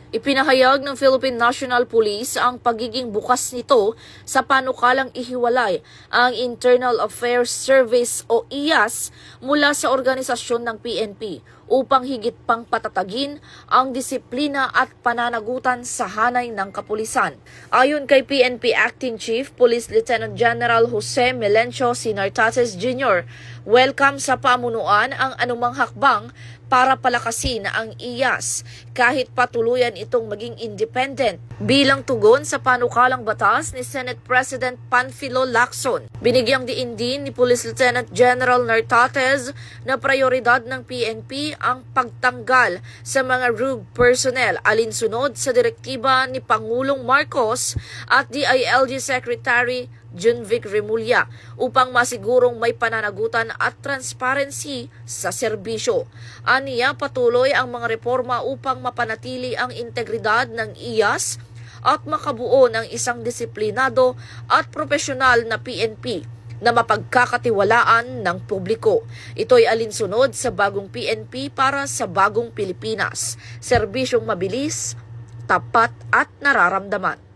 Ipinahayag ng Philippine National Police ang pagiging bukas nito sa panukalang ihiwalay ang Internal Affairs Service o IAS mula sa organisasyon ng PNP upang higit pang patatagin ang disiplina at pananagutan sa hanay ng kapulisan. Ayon kay PNP Acting Chief Police Lieutenant General Jose Melencio Sinartates Jr., welcome sa pamunuan ang anumang hakbang para palakasin ang IAS kahit patuluyan itong maging independent. Bilang tugon sa panukalang batas ni Senate President Panfilo Lacson, binigyang diin din ni Police Lieutenant General Nartates na prioridad ng PNP ang pagtanggal sa mga rogue personnel alinsunod sa direktiba ni Pangulong Marcos at DILG Secretary Junvic Remulla upang masigurong may pananagutan at transparency sa serbisyo. Aniya patuloy ang mga reforma upang mapanatili ang integridad ng IAS at makabuo ng isang disiplinado at profesional na PNP na mapagkakatiwalaan ng publiko. Ito'y alinsunod sa bagong PNP para sa bagong Pilipinas. Serbisyong mabilis, tapat at nararamdaman.